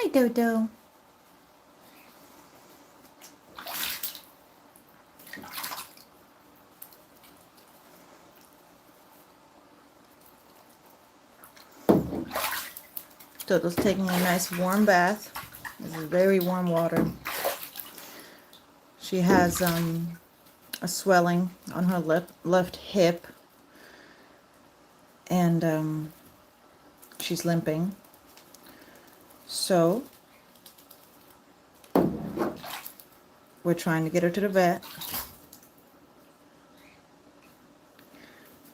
Hi, Dodo. Dodo's taking a nice warm bath. This is very warm water. She has a swelling on her left hip, and she's limping. So we're trying to get her to the vet.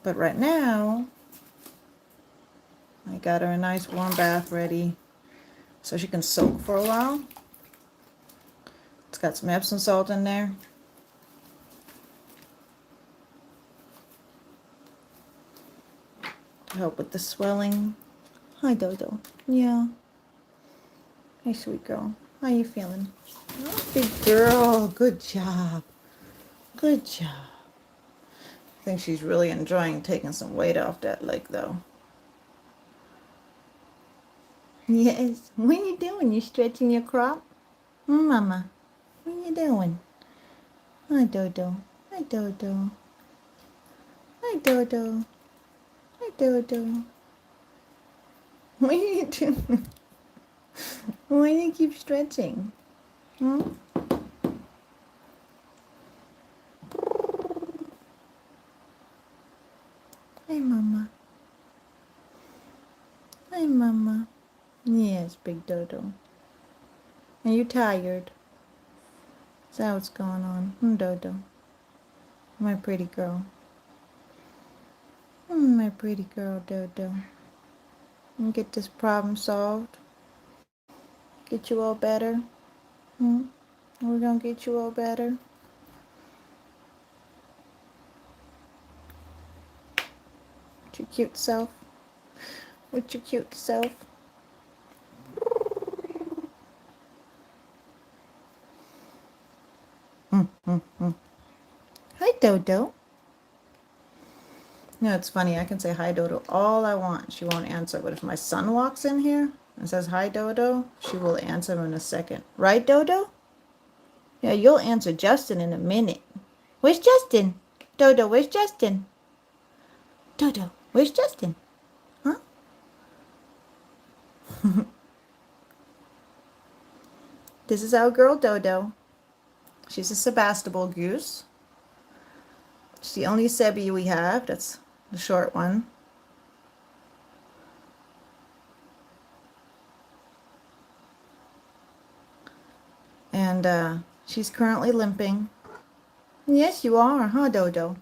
But right now, I got her a nice warm bath ready so she can soak for a while. It's got some Epsom salt in there. To help with the swelling. Hi, Dodo. Yeah. Hey, sweet girl. How you feeling? Oh, big girl. Good job. Good job. I think she's really enjoying taking some weight off that leg, though. Yes. What are you doing? You stretching your crop? Mama. What are you doing? Hi, Dodo. Hi, Dodo. Hi, Dodo. Hi, Dodo. What are you doing? Why do you keep stretching? Hmm? Hi, Mama. Hi, Mama. Yes, Big Dodo. Are you tired? Is that what's going on? Dodo. My pretty girl. My pretty girl, Dodo. And get this problem solved. Get you all better. We're gonna get you all better. With your cute self. With your cute self. Hi, Dodo. No, it's funny. I can say hi, Dodo, all I want. She won't answer. But if my son walks in here and says hi, Dodo, she will answer in a second. Right, Dodo? Yeah, you'll answer Justin in a minute. Where's Justin? Dodo, where's Justin? Dodo, where's Justin? Huh? This is our girl, Dodo. She's a Sebastopol goose. She's the only Sebi we have. That's the short one. And she's currently limping. Yes, you are, huh, Dodo?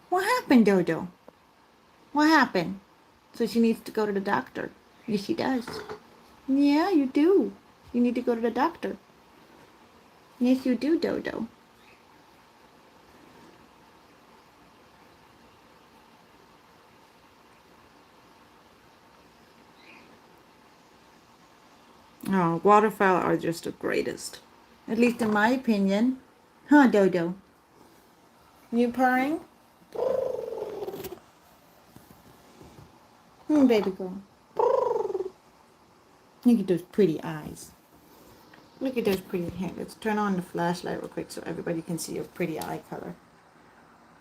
What happened, Dodo? What happened? So she needs to go to the doctor. Yes, she does. Yeah, you do. You need to go to the doctor. Yes, you do, Dodo. Oh, waterfowl are just the greatest. At least in my opinion. Huh, Dodo? You purring? Baby girl. Look at those pretty eyes. Look at those pretty hair. Let's turn on the flashlight real quick so everybody can see your pretty eye color.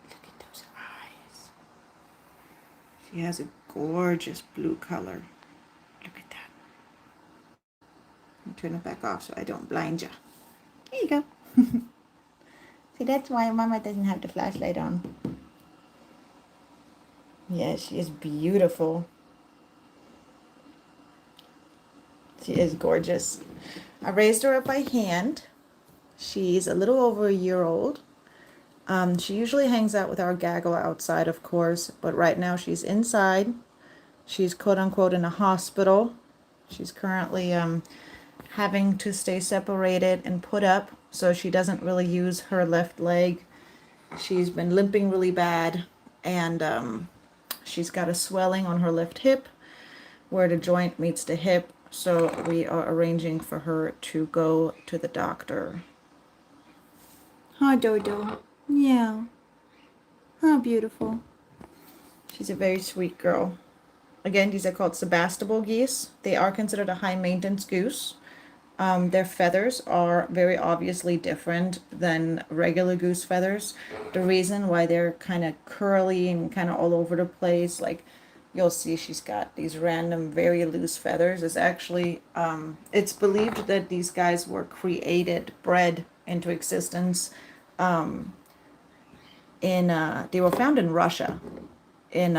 Look at those eyes. She has a gorgeous blue color. Look at that. I'll turn it back off so I don't blind you. There you go. See, that's why Mama doesn't have the flashlight on. Yeah, she is beautiful. She is gorgeous. I raised her up by hand. She's a little over a year old. She usually hangs out with our gaggle outside, of course, but right now she's inside. She's quote unquote in a hospital. She's currently having to stay separated and put up, so she doesn't really use her left leg. She's been limping really bad, and she's got a swelling on her left hip where the joint meets the hip, so we are arranging for her to go to the doctor. Hi, Dodo. Yeah. How beautiful. She's a very sweet girl. Again, these are called Sebastopol geese. They are considered a high maintenance goose. Their feathers are very obviously different than regular goose feathers. The reason why they're kind of curly and kind of all over the place, like you'll see she's got these random, very loose feathers, is actually, it's believed that these guys were created, bred into existence they were found in Russia, in,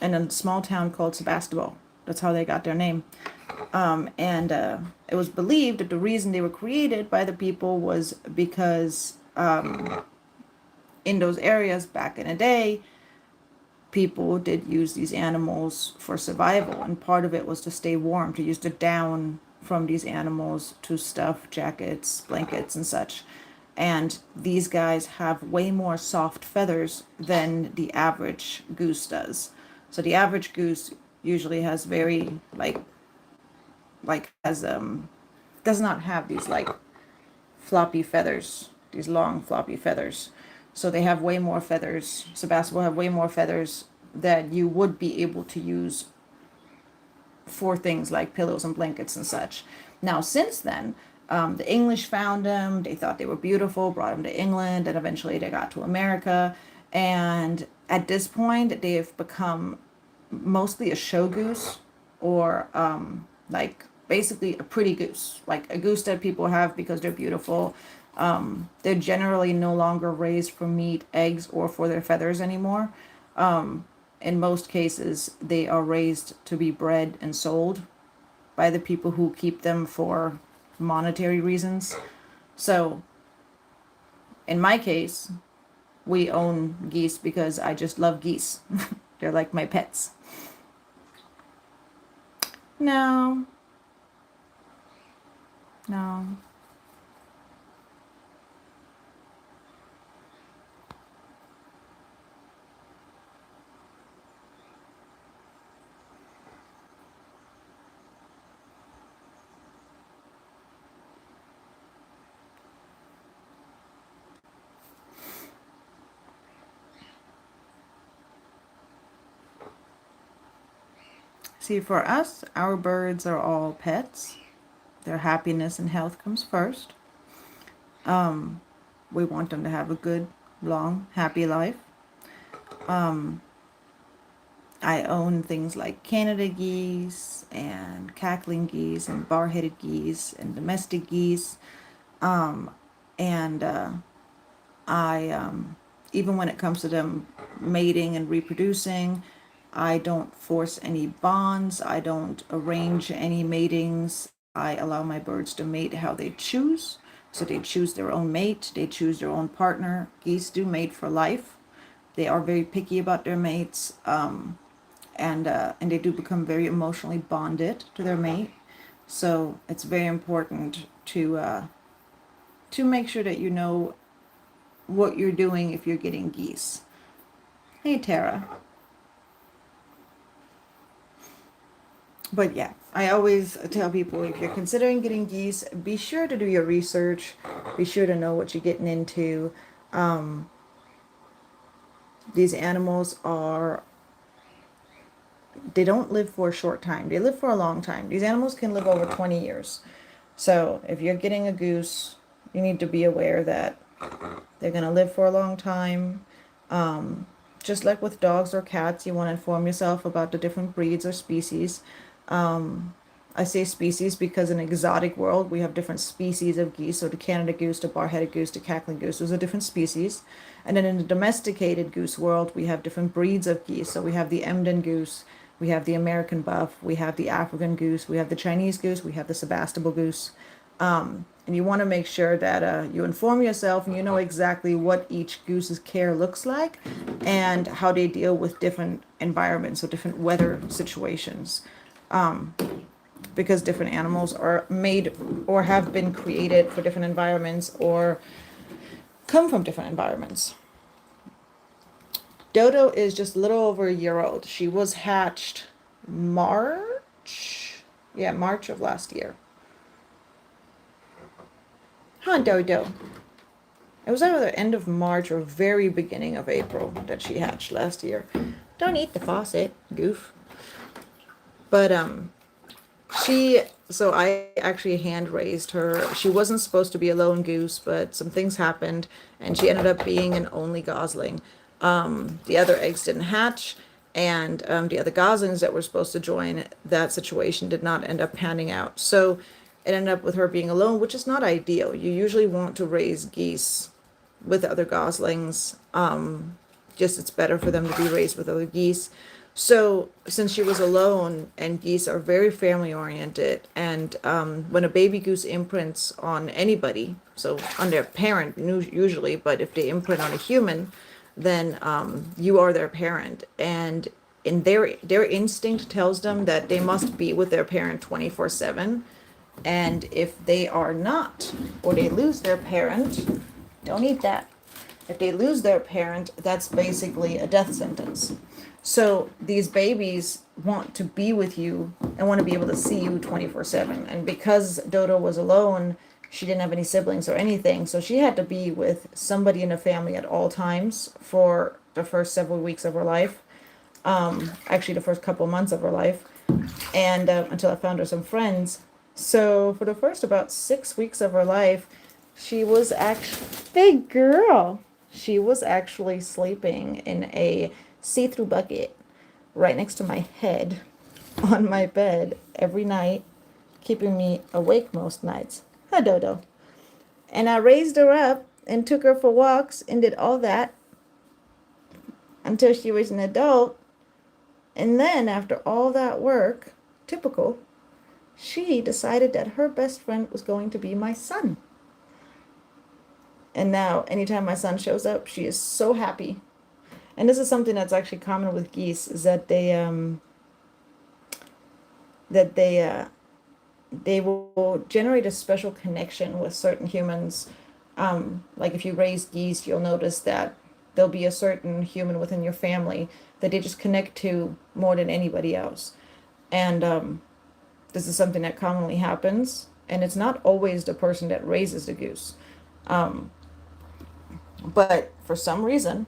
in a small town called Sebastopol. That's how they got their name. And it was believed that the reason they were created by the people was because in those areas back in the day, people did use these animals for survival, and part of it was to stay warm, to use the down from these animals to stuff jackets, blankets, and such. And these guys have way more soft feathers than the average goose does. So the average goose usually has very like has does not have these like floppy feathers, these long floppy feathers. So they have way more feathers. Sebastopol have way more feathers that you would be able to use for things like pillows and blankets and such. Now, since then, the English found them. They thought they were beautiful, brought them to England, and eventually they got to America. And at this point, they have become mostly a show goose, or like basically a pretty goose, like a goose that people have because they're beautiful. They're generally no longer raised for meat, eggs, or for their feathers anymore. In most cases, they are raised to be bred and sold by the people who keep them for monetary reasons. So, in my case, we own geese because I just love geese. They're like my pets. No, no. See, for us, our birds are all pets. Their happiness and health comes first. We want them to have a good, long, happy life. I own things like Canada geese and cackling geese and bar-headed geese and domestic geese. And I, even when it comes to them mating and reproducing, I don't force any bonds. I don't arrange any matings. I allow my birds to mate how they choose. So they choose their own mate. They choose their own partner. Geese do mate for life. They are very picky about their mates, and they do become very emotionally bonded to their mate. So it's very important to make sure that you know what you're doing if you're getting geese. Hey, Tara. But yeah, I always tell people if you're considering getting geese, be sure to do your research. Be sure to know what you're getting into. These animals are, they don't live for a short time. They live for a long time. These animals can live over 20 years. So if you're getting a goose, you need to be aware that they're going to live for a long time. Just like with dogs or cats, you want to inform yourself about the different breeds or species. I say species because in exotic world, we have different species of geese. So the Canada goose, the bar-headed goose, the cackling goose, those are different species. And then in the domesticated goose world, we have different breeds of geese. So we have the Emden goose, we have the American buff, we have the African goose, we have the Chinese goose, we have the Sebastopol goose. And you want to make sure that you inform yourself and you know exactly what each goose's care looks like and how they deal with different environments or different weather situations. Because different animals are made or have been created for different environments or come from different environments. Dodo is just a little over a year old. She was hatched March. Yeah, March of last year. Huh, Dodo? It was either the end of March or very beginning of April that she hatched last year. Don't eat the faucet, goof. But she, so I actually hand raised her. She wasn't supposed to be a lone goose, but some things happened, and she ended up being an only gosling. The other eggs didn't hatch, and the other goslings that were supposed to join that situation did not end up panning out. So it ended up with her being alone, which is not ideal. You usually want to raise geese with other goslings. Just it's better for them to be raised with other geese. So since she was alone, and geese are very family oriented, and when a baby goose imprints on anybody, so on their parent usually, but if they imprint on a human, then you are their parent, and in their instinct tells them that they must be with their parent 24/7, and if they are not, or they lose their parent, don't eat that. If they lose their parent, that's basically a death sentence. So these babies want to be with you and want to be able to see you 24/7. And because Dodo was alone, she didn't have any siblings or anything. So she had to be with somebody in the family at all times for the first several weeks of her life. Actually, the first couple months of her life. And until I found her some friends. So for the first about 6 weeks of her life, she was actually, big girl, she was actually sleeping in a see-through bucket right next to my head on my bed every night, keeping me awake most nights. Hi, Dodo. And I raised her up and took her for walks and did all that until she was an adult. And then, after all that work, typical, she decided that her best friend was going to be my son. And now, anytime my son shows up, she is so happy. And this is something that's actually common with geese, is that that they will generate a special connection with certain humans. Like if you raise geese, you'll notice that there'll be a certain human within your family that they just connect to more than anybody else. And this is something that commonly happens, and it's not always the person that raises the goose. But for some reason,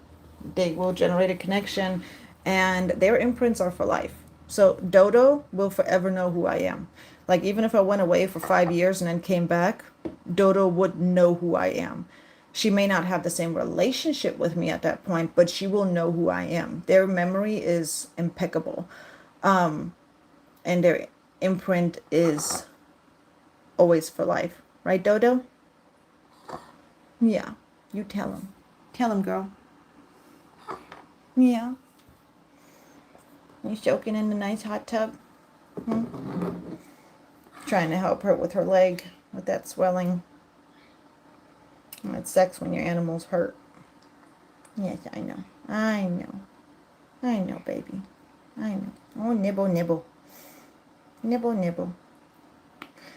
they will generate a connection, and their imprints are for life. So Dodo will forever know who I am. Like even if I went away for 5 years and then came back, Dodo would know who I am. She may not have the same relationship with me at that point, but she will know who I am. Their memory is impeccable. And their imprint is always for life. Right, Dodo? Yeah. You tell him. Tell him, girl. Yeah. You soaking in the nice hot tub? Trying to help her with her leg, with that swelling. It sucks when your animal's hurt. Yes, I know. I know. I know, baby. I know. Oh, nibble, nibble. Nibble, nibble.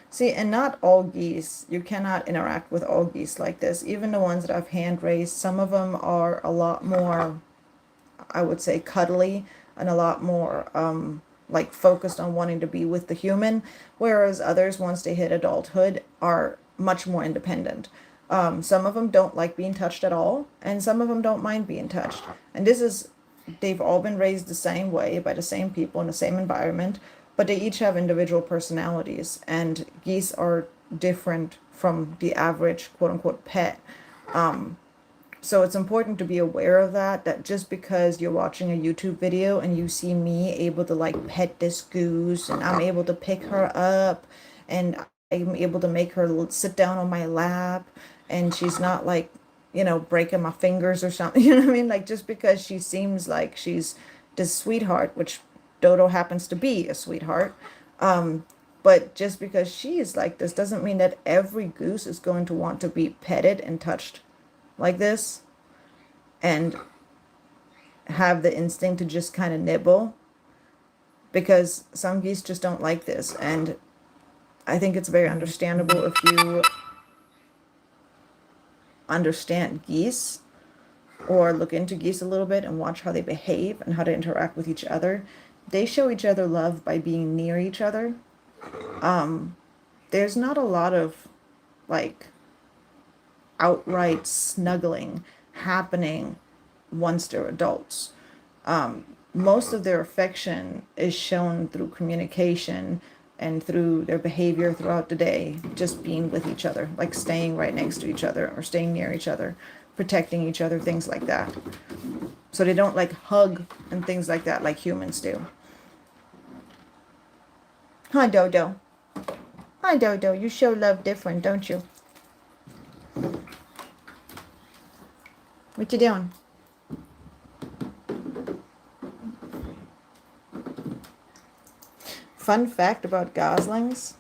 See, and not all geese, you cannot interact with all geese like this. Even the ones that I've hand raised, some of them are a lot more, I would say, cuddly, and a lot more like focused on wanting to be with the human, whereas others, once they hit adulthood, are much more independent. Some of them don't like being touched at all, and some of them don't mind being touched. And this is, they've all been raised the same way by the same people in the same environment, but they each have individual personalities, and geese are different from the average quote unquote pet. So it's important to be aware of that, that just because you're watching a YouTube video and you see me able to like pet this goose, and I'm able to pick her up, and I'm able to make her sit down on my lap, and she's not like, breaking my fingers or something, you know what I mean? Like just because she seems like she's this sweetheart, which Dodo happens to be a sweetheart, but just because she is like this doesn't mean that every goose is going to want to be petted and touched like this and have the instinct to just kind of nibble, because some geese just don't like this. And I think it's very understandable if you understand geese or look into geese a little bit and watch how they behave and how to interact with each other. They show each other love by being near each other. There's not a lot of like outright snuggling happening once they're adults. most of their affection is shown through communication and through their behavior throughout the day, just being with each other, like staying right next to each other or staying near each other, protecting each other, things like that. So they don't like hug and things like that like humans do. Hi, Dodo. Hi, Dodo. You show love different, don't you? What you doing? Fun fact about goslings,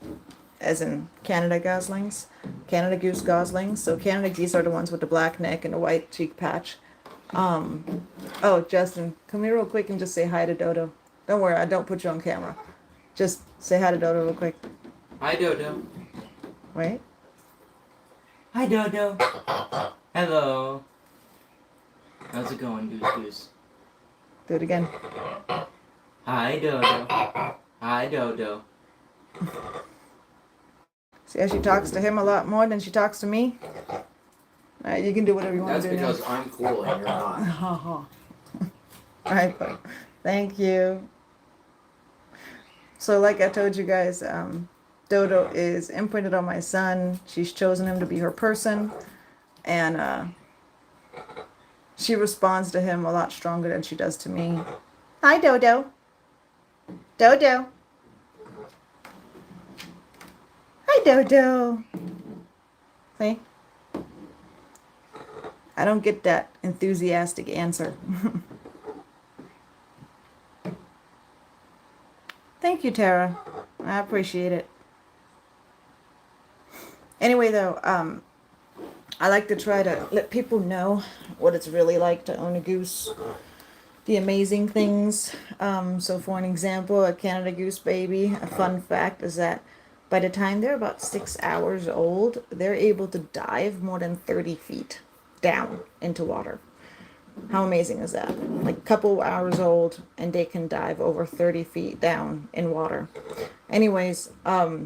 as in Canada goslings, Canada goose goslings. So Canada geese are the ones with the black neck and the white cheek patch. Oh, Justin, come here real quick and just say hi to Dodo. Don't worry, I don't put you on camera. Just say hi to Dodo real quick. Hi, Dodo. Wait. Hi, Dodo. Hello. How's it going, Goose? Do it again. Hi, Dodo. Hi, Dodo. See how she talks to him a lot more than she talks to me? Alright, you can do whatever you want That's to do because now. I'm cool and you're not. Alright, bud. Thank you. So like I told you guys, Dodo is imprinted on my son. She's chosen him to be her person. And she responds to him a lot stronger than she does to me. Hi, Dodo. Dodo. Hi, Dodo. See? I don't get that enthusiastic answer. Thank you, Tara. I appreciate it. Anyway, though, I like to try to let people know what it's really like to own a goose, the amazing things. So for an example, a Canada goose baby, a fun fact is that by the time they're about 6 hours old, they're able to dive more than 30 feet down into water. How amazing is that? Like a couple hours old and they can dive over 30 feet down in water. Anyways, a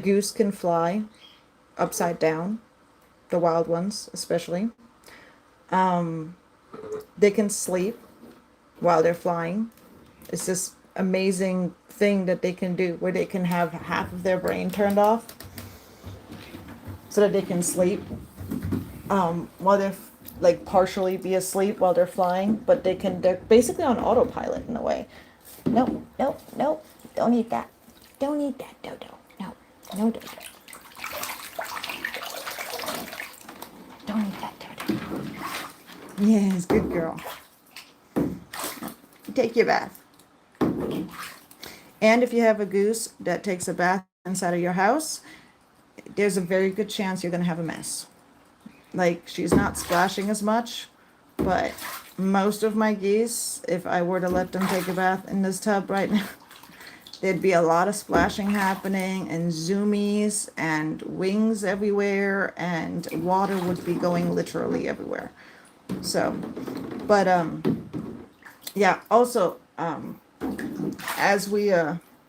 goose can fly upside down, the wild ones especially. They can sleep while they're flying. It's this amazing thing that they can do where they can have half of their brain turned off so that they can sleep while they're like partially be asleep while they're flying, but they're basically on autopilot in a way. Nope, nope, nope. Don't eat that. Don't eat that, Dodo. No, no, Dodo. Don't eat that, Dodo. Yes, good girl. Take your bath. And if you have a goose that takes a bath inside of your house, there's a very good chance you're going to have a mess. Like, she's not splashing as much, but most of my geese, if I were to let them take a bath in this tub right now, there'd be a lot of splashing happening and zoomies and wings everywhere, and water would be going literally everywhere. So, but yeah, also as we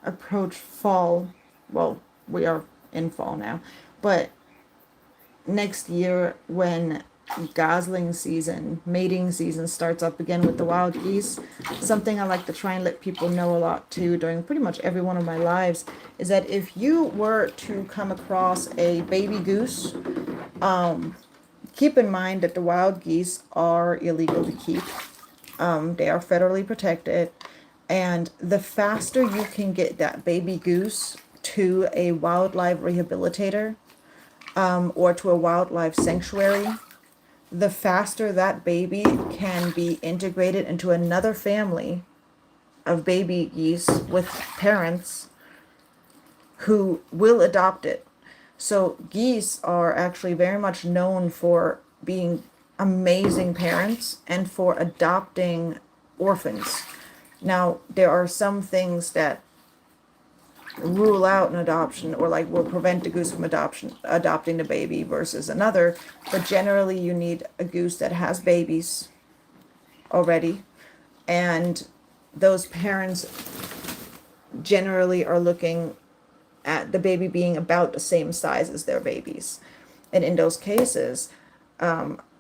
approach fall, well, we are in fall now, but next year when gosling season, mating season starts up again with the wild geese, something I like to try and let people know a lot too during pretty much every one of my lives is that if you were to come across a baby goose, keep in mind that the wild geese are illegal to keep. They are federally protected, and the faster you can get that baby goose to a wildlife rehabilitator or to a wildlife sanctuary, the faster that baby can be integrated into another family of baby geese with parents who will adopt it. So geese are actually very much known for being amazing parents and for adopting orphans. Now, there are some things that rule out an adoption or like will prevent a goose from adopting the baby versus another, but generally you need a goose that has babies already, and those parents generally are looking at the baby being about the same size as their babies. And in those cases,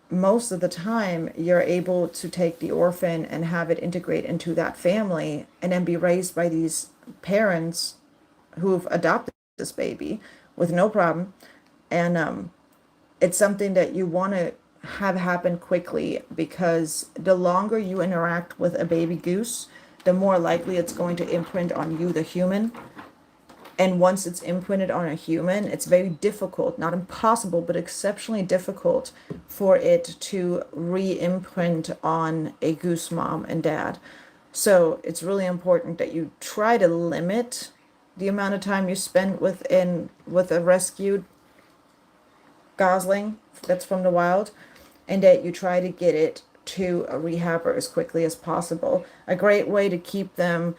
most of the time you're able to take the orphan and have it integrate into that family and then be raised by these parents who've adopted this baby with no problem. And it's something that you want to have happen quickly, because the longer you interact with a baby goose, the more likely it's going to imprint on you, the human. And once it's imprinted on a human, it's very difficult, not impossible, but exceptionally difficult for it to re-imprint on a goose mom and dad. So it's really important that you try to limit the amount of time you spend with a rescued gosling that's from the wild, and that you try to get it to a rehabber as quickly as possible. A great way to keep them,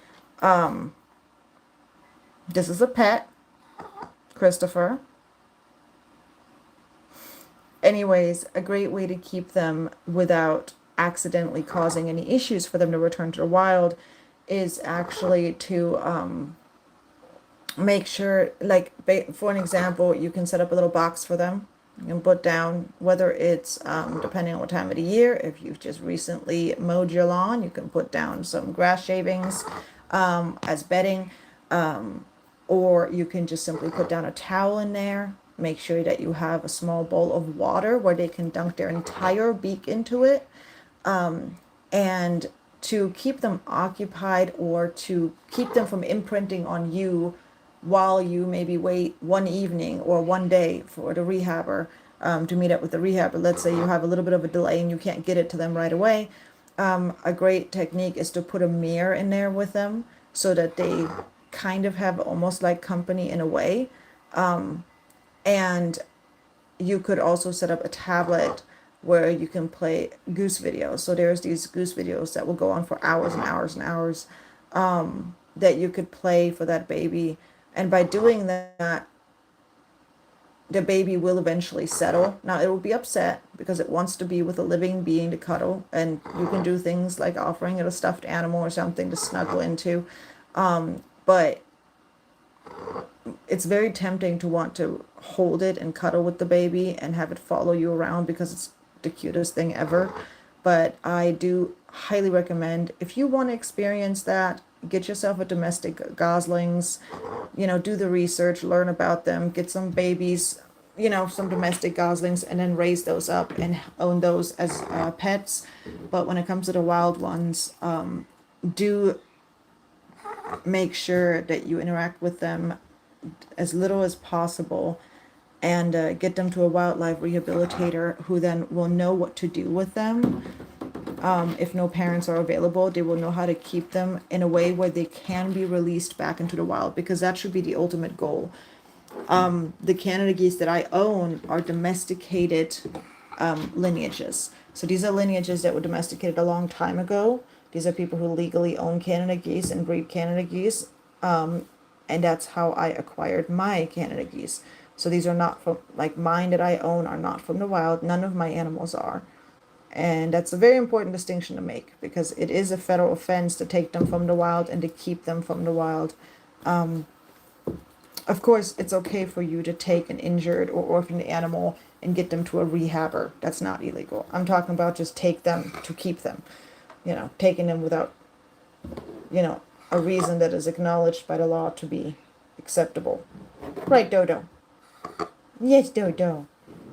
this is a pet, Christopher. Anyways, a great way to keep them without accidentally causing any issues for them to return to the wild is actually to make sure, like, for an example, you can set up a little box for them. You can put down, whether it's depending on what time of the year, if you've just recently mowed your lawn, you can put down some grass shavings as bedding, or you can just simply put down a towel in there. Make sure that you have a small bowl of water where they can dunk their entire beak into it, and to keep them occupied, or to keep them from imprinting on you while you maybe wait one evening or one day for the rehabber to meet up with the rehabber. Let's say you have a little bit of a delay and you can't get it to them right away. A great technique is to put a mirror in there with them, so that they kind of have almost like company in a way. And you could also set up a tablet where you can play goose videos. So there's these goose videos that will go on for hours and hours and hours, that you could play for that baby. And by doing that, the baby will eventually settle. Now, it will be upset because it wants to be with a living being to cuddle, and you can do things like offering it a stuffed animal or something to snuggle into. But it's very tempting to want to hold it and cuddle with the baby and have it follow you around because it's the cutest thing ever. But I do highly recommend, if you want to experience that, get yourself a domestic goslings, do the research, learn about them, get some babies, some domestic goslings, and then raise those up and own those as pets. But when it comes to the wild ones, do make sure that you interact with them as little as possible, and get them to a wildlife rehabilitator who then will know what to do with them. If no parents are available, they will know how to keep them in a way where they can be released back into the wild, because that should be the ultimate goal. The Canada geese that I own are domesticated lineages. So these are lineages that were domesticated a long time ago. These are people who legally own Canada geese and breed Canada geese. And that's how I acquired my Canada geese. So these are not from, like, mine that I own are not from the wild. None of my animals are. And that's a very important distinction to make, because it is a federal offense to take them from the wild and to keep them from the wild. Of course, it's okay for you to take an injured or orphaned animal and get them to a rehabber. That's not illegal. I'm talking about just take them to keep them. Taking them without, a reason that is acknowledged by the law to be acceptable. Right, Dodo? Yes, Dodo.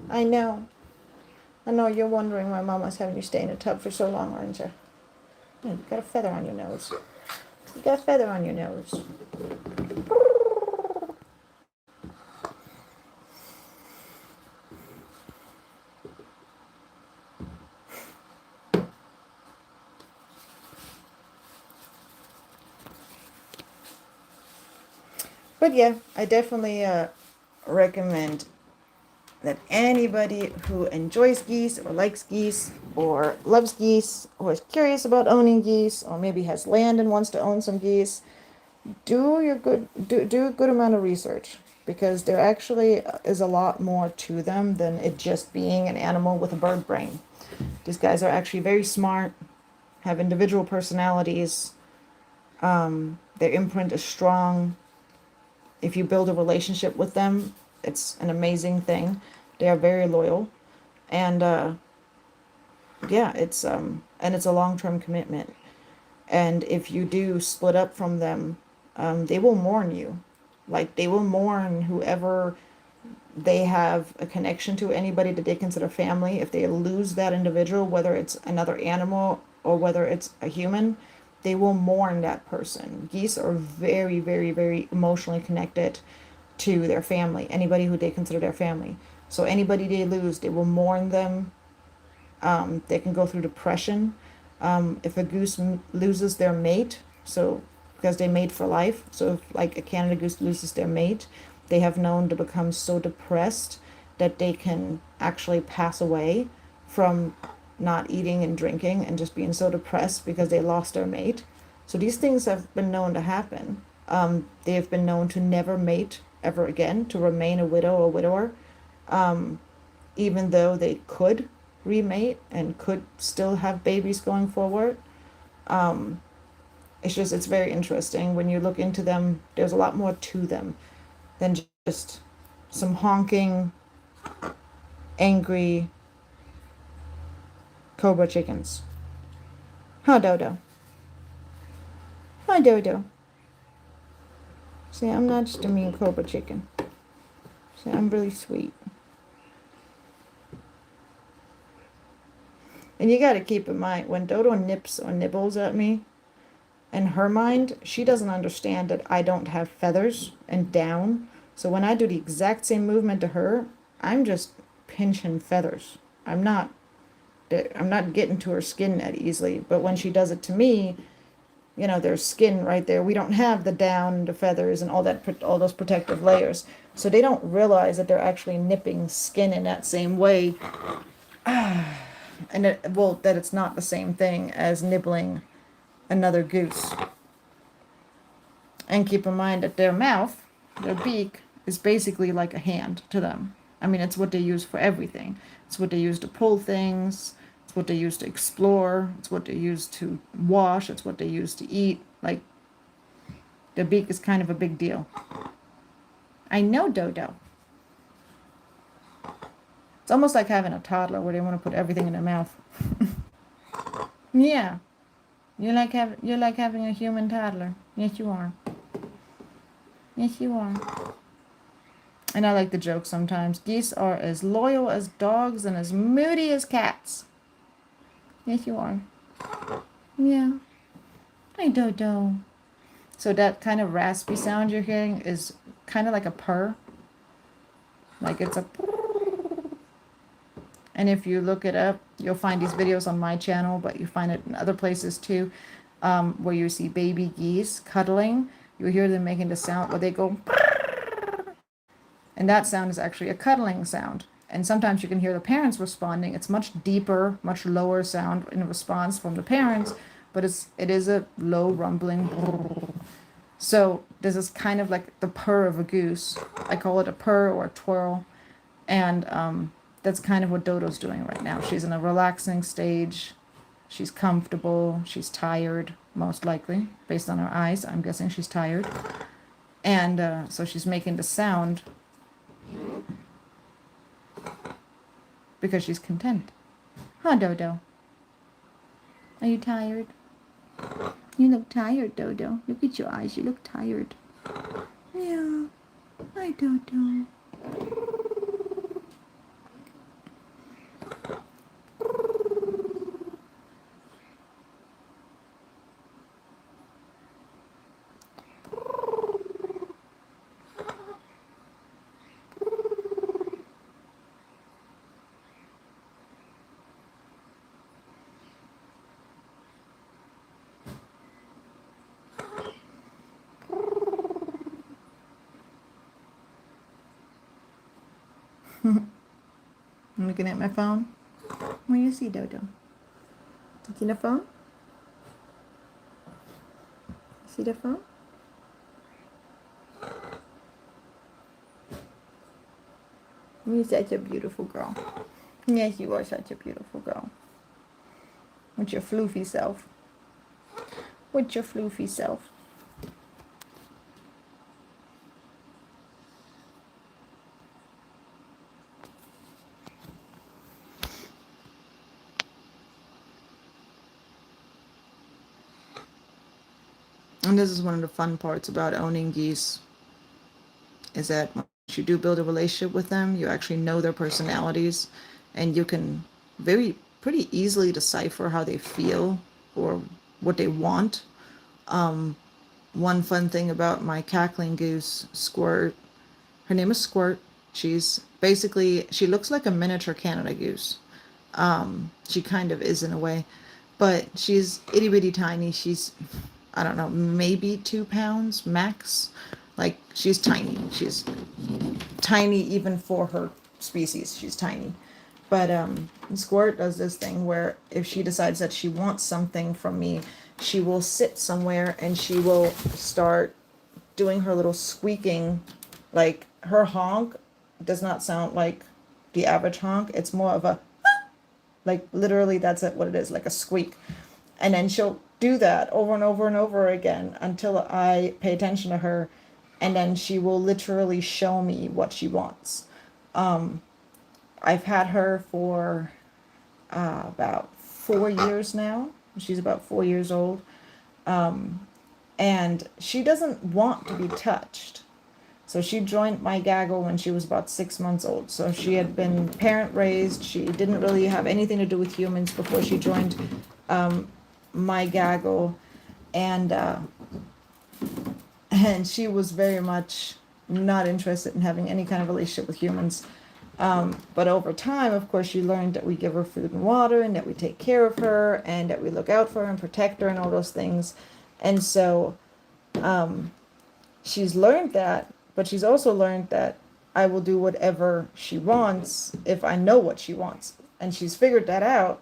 I know. I know you're wondering why Mama's having you stay in a tub for so long, aren't you? You got a feather on your nose. You got a feather on your nose. But yeah, I definitely recommend that anybody who enjoys geese or likes geese or loves geese or is curious about owning geese, or maybe has land and wants to own some geese, do a good amount of research, because there actually is a lot more to them than it just being an animal with a bird brain. These guys are actually very smart, have individual personalities. Their imprint is strong. If you build a relationship with them, it's an amazing thing. They are very loyal, and yeah, and it's a long-term commitment. And if you do split up from them, they will mourn you. Like they will mourn whoever they have a connection to, anybody that they consider family. If they lose that individual, whether it's another animal or whether it's a human, they will mourn that person. Geese are very, very, very emotionally connected to their family, anybody who they consider their family. So anybody they lose, they will mourn them. They can go through depression. If a goose loses their mate, so because they mate for life, so if like a Canada goose loses their mate, they have known to become so depressed that they can actually pass away from not eating and drinking and just being so depressed because they lost their mate. So these things have been known to happen. They have been known to never mate ever again, to remain a widow or widower, um, even though they could remate and could still have babies going forward. Um, it's very interesting when you look into them. There's a lot more to them than just some honking, angry cobra chickens. Huh, Dodo? Hi, Dodo. See, I'm not just a mean cobra chicken. See, I'm really sweet. And you gotta keep in mind, when Dodo nips or nibbles at me, in her mind, she doesn't understand that I don't have feathers and down. So when I do the exact same movement to her, I'm just pinching feathers. I'm not I'm not getting to her skin that easily. But when she does it to me, you know, there's skin right there. We don't have the down, the feathers, and all those protective layers. So they don't realize that they're actually nipping skin in that same way, and that it's not the same thing as nibbling another goose. And keep in mind that their mouth, their beak, is basically like a hand to them. I mean, it's what they use for everything. It's what they use to pull things. It's what they use to explore. It's what they use to wash. It's what they use to eat. Like, their beak is kind of a big deal. I know, Dodo. It's almost like having a toddler where they want to put everything in their mouth. Yeah. You're like having a human toddler. Yes, you are. Yes, you are. And I like the joke sometimes. Geese are as loyal as dogs and as moody as cats. Yes, you are. Yeah. Hi, Dodo. So that kind of raspy sound you're hearing is kind of like a purr. Like it's a... And if you look it up, you'll find these videos on my channel, but you find it in other places too, where you see baby geese cuddling. You'll hear them making the sound where they go... And that sound is actually a cuddling sound. And sometimes you can hear the parents responding. It's much deeper, much lower sound in response from the parents, but it is a low rumbling. So this is kind of like the purr of a goose. I call it a purr or a twirl. And that's kind of what Dodo's doing right now. She's in a relaxing stage. She's comfortable. She's tired, most likely, based on her eyes. I'm guessing she's tired. And so she's making the sound because she's content. Huh, Dodo? Are you tired? You look tired, Dodo. Look at your eyes. You look tired. Yeah. Hi, Dodo. I'm looking at my phone. What do you see, Dodo? You see the phone? See the phone? You're such a beautiful girl. Yes, you are such a beautiful girl. With your floofy self. With your floofy self. And this is one of the fun parts about owning geese, is that once you do build a relationship with them, you actually know their personalities, and you can very pretty easily decipher how they feel or what they want. Um, One fun thing about my cackling goose, Squirt, her name is Squirt. She's basically, she looks like a miniature Canada goose. She kind of is in a way, but she's itty bitty tiny. She's, I don't know, maybe 2 pounds max. Like, she's tiny. She's tiny even for her species. She's tiny. But Squirt does this thing where if she decides that she wants something from me, she will sit somewhere and she will start doing her little squeaking. Like, her honk does not sound like the average honk. It's more of a, like, literally that's it, what it is, like a squeak. And then she'll do that over and over and over again until I pay attention to her, and then she will literally show me what she wants. I've had her for about 4 years now. She's about 4 years old. And she doesn't want to be touched. So she joined my gaggle when she was about 6 months old. So she had been parent raised. She didn't really have anything to do with humans before she joined my gaggle. And and she was very much not interested in having any kind of relationship with humans. But over time, of course, she learned that we give her food and water, and that we take care of her, and that we look out for her and protect her and all those things. And so she's learned that, but she's also learned that I will do whatever she wants if I know what she wants. And she's figured that out.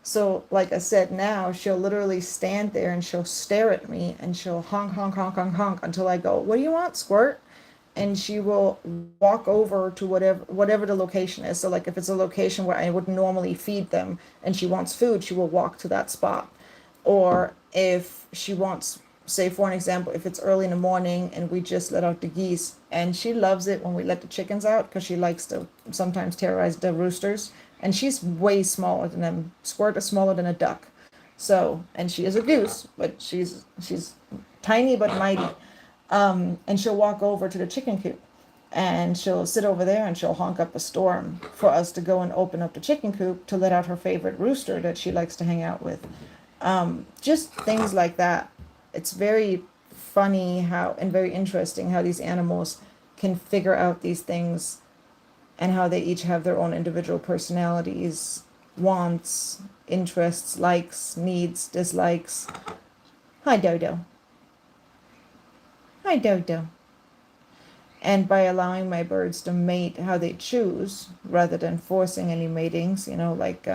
So, like I said, now she'll literally stand there and she'll stare at me and she'll honk, honk, honk, honk, honk until I go, "What do you want, Squirt?" And she will walk over to whatever the location is. So, like, if it's a location where I would normally feed them and she wants food, she will walk to that spot. Or if she wants, say for an example, if it's early in the morning and we just let out the geese, and she loves it when we let the chickens out because she likes to sometimes terrorize the roosters, and she's way smaller than them. Squirt is smaller than a duck. So, and she is a goose, but she's tiny but mighty. And she'll walk over to the chicken coop and she'll sit over there and she'll honk up a storm for us to go and open up the chicken coop to let out her favorite rooster that she likes to hang out with. Just things like that. It's very funny how, and very interesting how these animals can figure out these things, and how they each have their own individual personalities, wants, interests, likes, needs, dislikes. Hi, Dodo. Hi, Dodo. And by allowing my birds to mate how they choose, rather than forcing any matings, like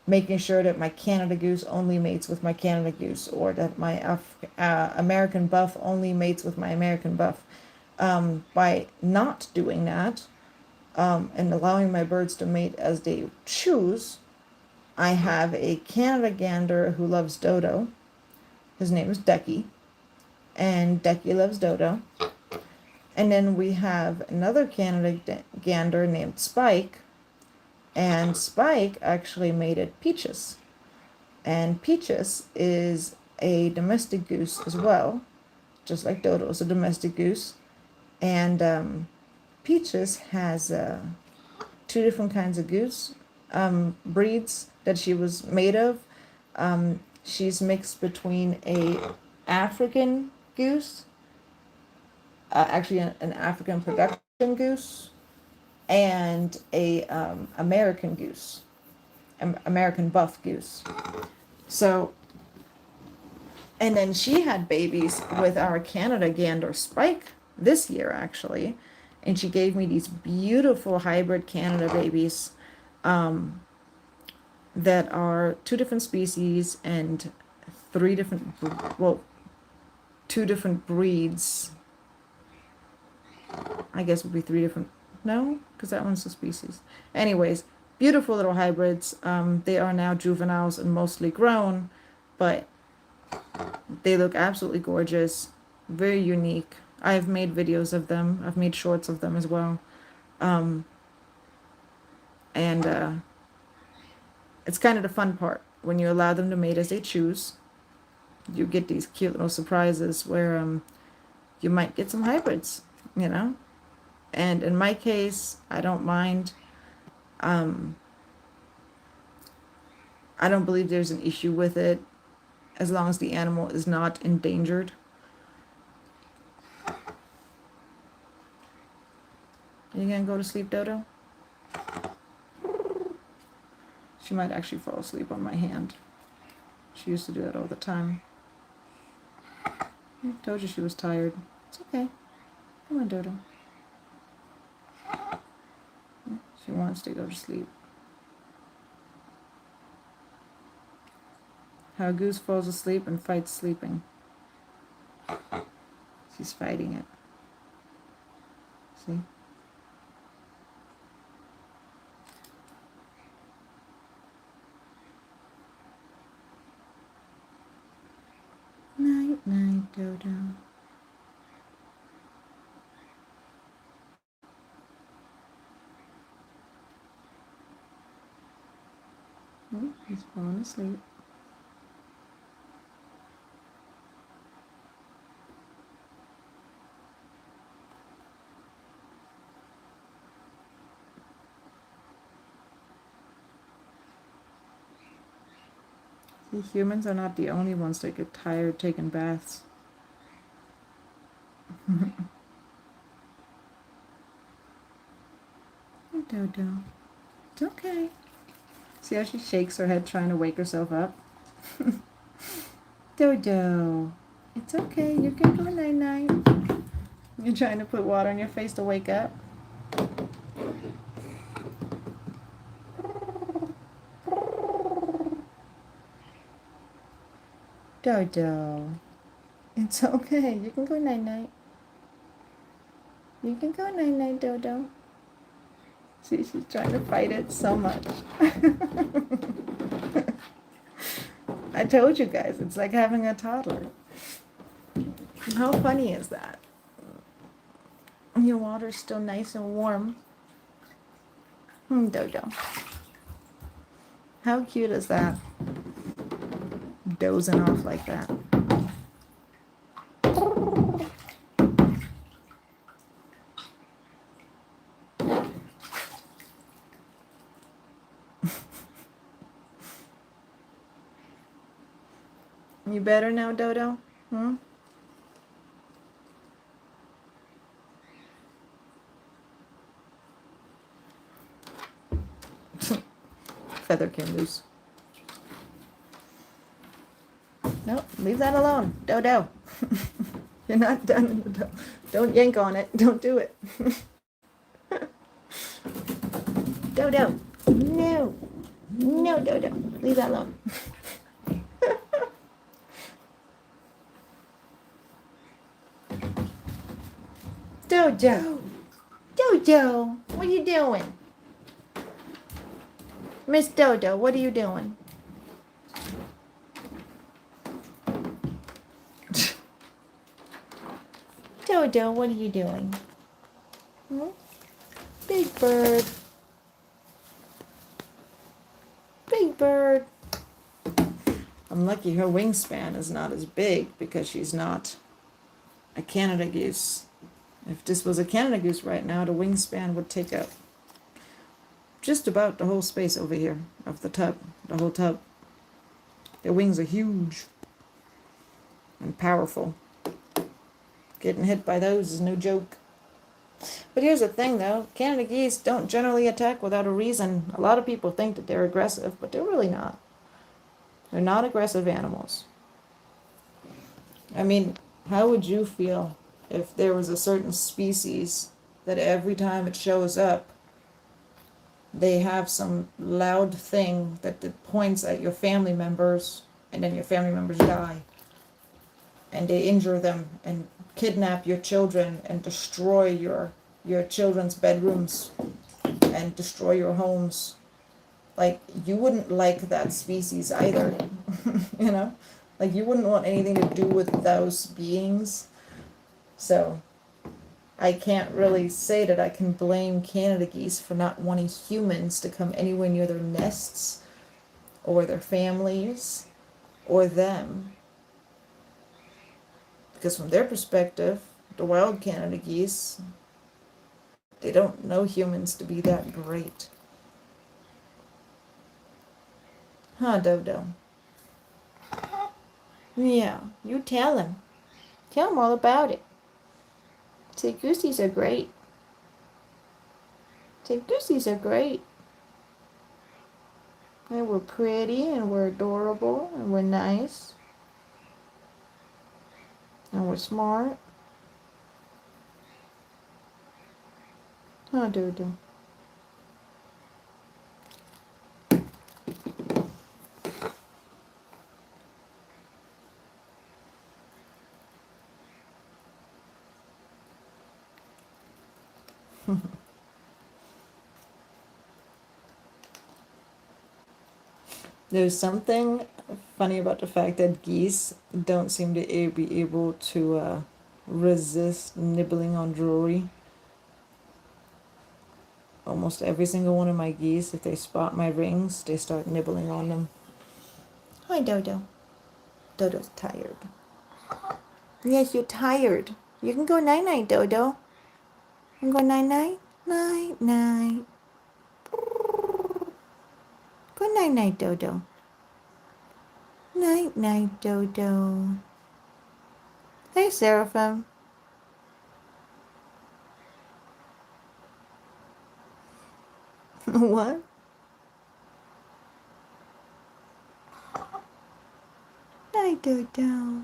making sure that my Canada goose only mates with my Canada goose, or that my American buff only mates with my American buff. By not doing that, and allowing my birds to mate as they choose, I have a Canada gander who loves Dodo. His name is Ducky, and Ducky loves Dodo. And then we have another Canada gander named Spike, and Spike actually mated Peaches. And Peaches is a domestic goose as well, just like Dodo is a domestic goose. And Peaches has 2 different kinds of goose breeds that she was made of. She's mixed between a African goose, actually an African production goose, and a American goose, American buff goose. So, and then she had babies with our Canada gander Spike this year, actually. And she gave me these beautiful hybrid Canada babies that are 2 different species and 3 different, well, 2 different breeds. I guess would be 3 different, no, because that one's a species. Anyways, beautiful little hybrids. They are now juveniles and mostly grown, but they look absolutely gorgeous, very unique. I've made videos of them. I've made shorts of them as well. And it's kind of the fun part when you allow them to mate as they choose. you get these cute little surprises where you might get some hybrids, you know. And in my case, I don't mind. I don't believe there's an issue with it as long as the animal is not endangered. Are you gonna go to sleep, Dodo? She might actually fall asleep on my hand. She used to do that all the time. I told you she was tired. It's okay. Come on, Dodo. She wants to go to sleep. How Goose falls asleep and fights sleeping. She's fighting it. See? Night, night, Dodo. Oh, he's falling asleep. See, humans are not the only ones that get tired taking baths. Hey, Dodo. It's okay. See how she shakes her head trying to wake herself up? Dodo. It's okay. You can go night-night. You're trying to put water on your face to wake up? Dodo. It's okay. You can go night-night. You can go night-night, Dodo. See, she's trying to fight it so much. I told you guys, it's like having a toddler. How funny is that? Your water's still nice and warm. Dodo. How cute is that? Dozing off like that. You better now, Dodo? Feather came loose. Nope, leave that alone, Dodo. You're not done. Don't yank on it. Don't do it. Dodo. No. No, Dodo. Leave that alone. Dodo. Dodo. What are you doing? Miss Dodo, what are you doing? Dodo, what are you doing? Big bird. Big bird. I'm lucky her wingspan is not as big because she's not a Canada goose. If this was a Canada goose right now, the wingspan would take up just about the whole space over here of the tub, the whole tub. Their wings are huge and powerful. Getting hit by those is no joke. But here's the thing though, Canada geese don't generally attack without a reason. A lot of people think that they're aggressive, but they're really not. They're not aggressive animals. I mean, how would you feel if there was a certain species that every time it shows up, they have some loud thing that points at your family members, and then your family members die, and they injure them and kidnap your children and destroy your children's bedrooms and destroy your homes? Like, you wouldn't like that species either. You know, like, you wouldn't want anything to do with those beings. So I can't really say that I can blame Canada geese for not wanting humans to come anywhere near their nests or their families or them. Because from their perspective, the wild Canada geese, they don't know humans to be that great. Huh, Dodo? Yeah, you tell him. Tell him all about it. Say goosies are great. Say goosies are great. And we're pretty and we're adorable and we're nice and we're smart. Huh, Dodo? There's something funny about the fact that geese don't seem to be able to resist nibbling on jewelry. Almost every single one of my geese, if they spot my rings, they start nibbling on them. Hi, Dodo. Dodo's tired. Yes, you're tired. You can go night-night, Dodo. You can go night-night? Night-night. Good night-night, Dodo. Night-night, Dodo. Hey, Seraphim. What? Night, Dodo.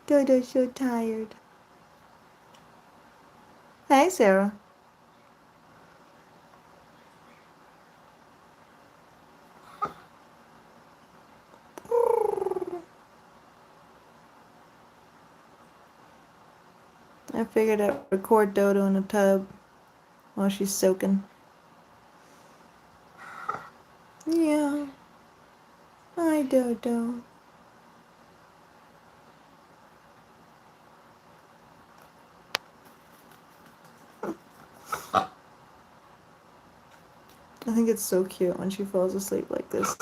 Dodo's so tired. Hey, Sarah. I figured I'd record Dodo in the tub while she's soaking. Yeah. Hi, Dodo. I think it's so cute when she falls asleep like this.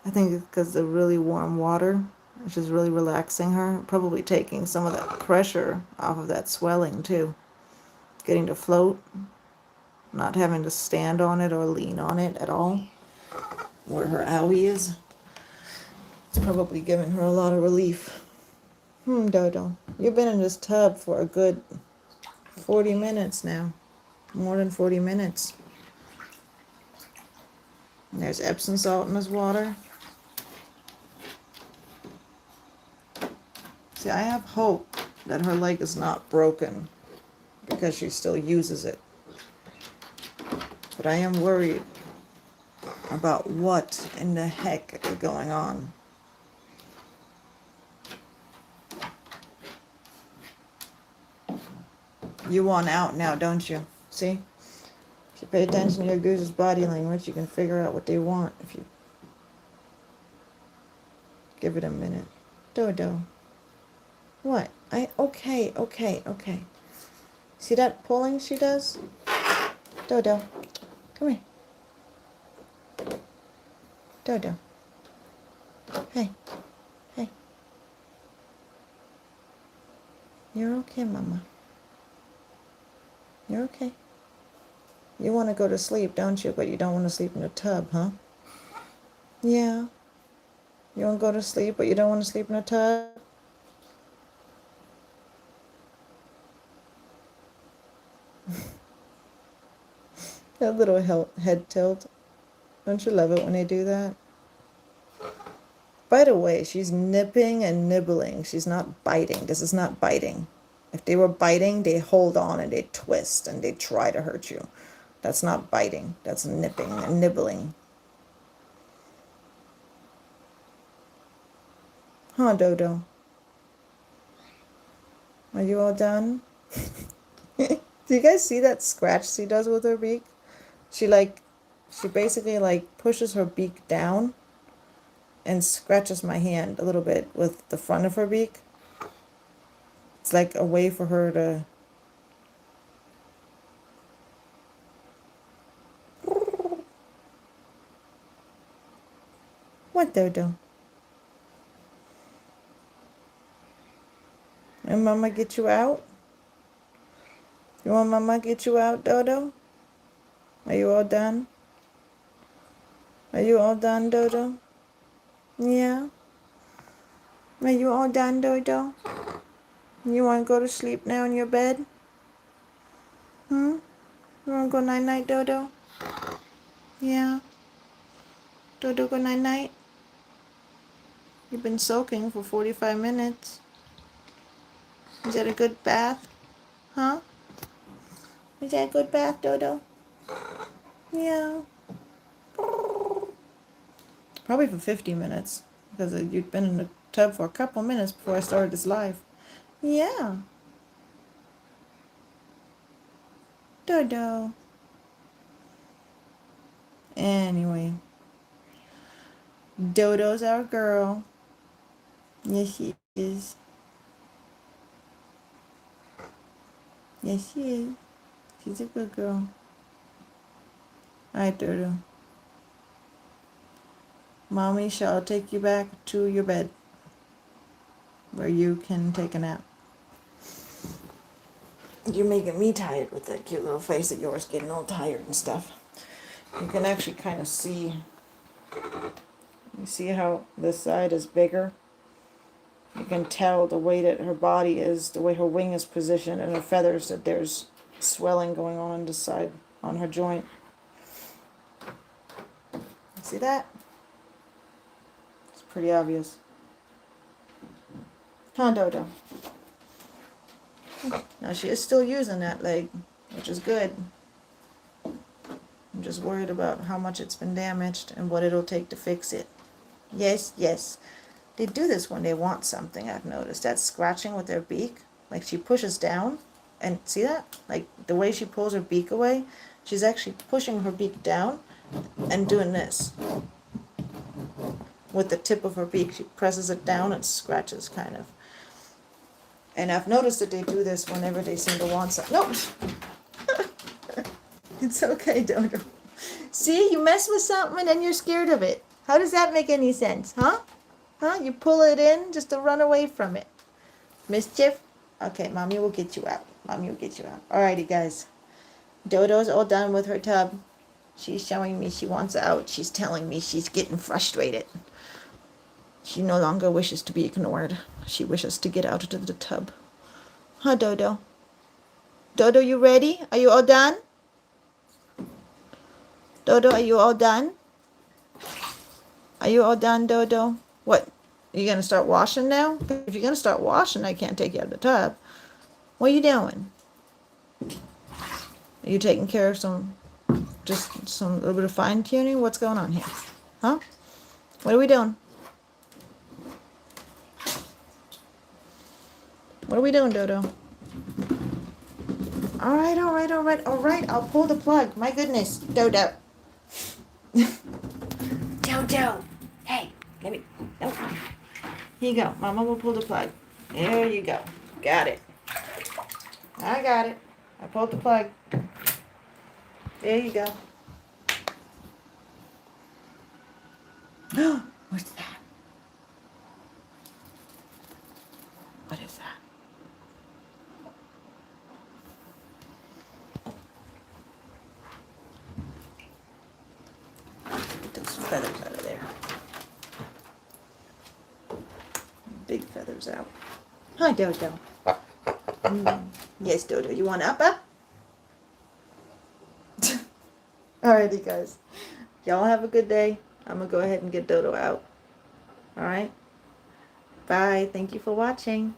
I think it's because the really warm water is just really relaxing her, probably taking some of that pressure off of that swelling too. Getting to float, not having to stand on it or lean on it at all, where her owie is. It's probably giving her a lot of relief. Dodo, you've been in this tub for a good 40 minutes now. More than 40 minutes. And there's Epsom salt in this water. See, I have hope that her leg is not broken because she still uses it. But I am worried about what in the heck is going on. You want out now, don't you? See? If you pay attention to your goose's body language, you can figure out what they want if you give it a minute. Dodo. What? Okay. See that pulling she does? Dodo. Come here. Dodo. Hey. You're okay, Mama. You're okay. You want to go to sleep, don't you? But you don't want to sleep in the tub, huh? Yeah. You want to go to sleep, but you don't want to sleep in a tub? That little head tilt. Don't you love it when they do that? By the way, she's nipping and nibbling. She's not biting. This is not biting. If they were biting, they hold on and they twist and they try to hurt you. That's not biting. That's nipping and nibbling. Huh, Dodo? Are you all done? Do you guys see that scratch she does with her beak? She basically like pushes her beak down and scratches my hand a little bit with the front of her beak. It's like a way for her to What, Dodo? And Mama get you out? You want Mama get you out, Dodo? Are you all done? Are you all done, Dodo? Yeah? Are you all done, Dodo? You want to go to sleep now in your bed? Hmm? You want to go night-night, Dodo? Yeah? Dodo, go night-night? You've been soaking for 45 minutes. Is that a good bath? Huh? Is that a good bath, Dodo? Yeah. Probably for 50 minutes. Because you'd been in the tub for a couple minutes before I started this live. Yeah. Dodo. Anyway. Dodo's our girl. Yes, she is. Yes, she is. She's a good girl. Alright, Dodo. Mommy shall take you back to your bed where you can take a nap. You're making me tired with that cute little face of yours, getting all tired and stuff. You can actually kind of see, you see how this side is bigger? You can tell the way that her body is, the way her wing is positioned and her feathers, that there's swelling going on this side, on her joint. See that? It's pretty obvious. Huh, Dodo? Now she is still using that leg, which is good. I'm just worried about how much it's been damaged and what it'll take to fix it. Yes, yes. They do this when they want something, I've noticed. That scratching with their beak. Like she pushes down. And see that? Like the way she pulls her beak away, she's actually pushing her beak down and doing this. With the tip of her beak, she presses it down and scratches kind of. And I've noticed that they do this whenever they seem to want something. No! It's okay, Dodo. See, you mess with something and then you're scared of it. How does that make any sense, huh? Huh? You pull it in just to run away from it. Mischief? Okay, Mommy will get you out. Mommy will get you out. Alrighty, guys. Dodo's all done with her tub. She's showing me she wants out. She's telling me she's getting frustrated. She no longer wishes to be ignored. She wishes to get out of the tub. Huh, Dodo? Dodo, you ready? Are you all done? Dodo, are you all done? Are you all done, Dodo? What? Are you going to start washing now? If you're going to start washing, I can't take you out of the tub. What are you doing? Are you taking care of just some little bit of fine tuning? What's going on here? Huh? What are we doing? What are we doing, Dodo? All right, all right, all right, all right. I'll pull the plug. My goodness, Dodo. Dodo. Hey, let me. Nope. Here you go. Mama will pull the plug. There you go. Got it. I got it. I pulled the plug. There you go. What's that? What is that? Get those feathers out of there. Big feathers out. Hi, Dodo. Yes, Dodo. You want up? Alrighty, guys. Y'all have a good day. I'm going to go ahead and get Dodo out. Alright? Bye. Thank you for watching.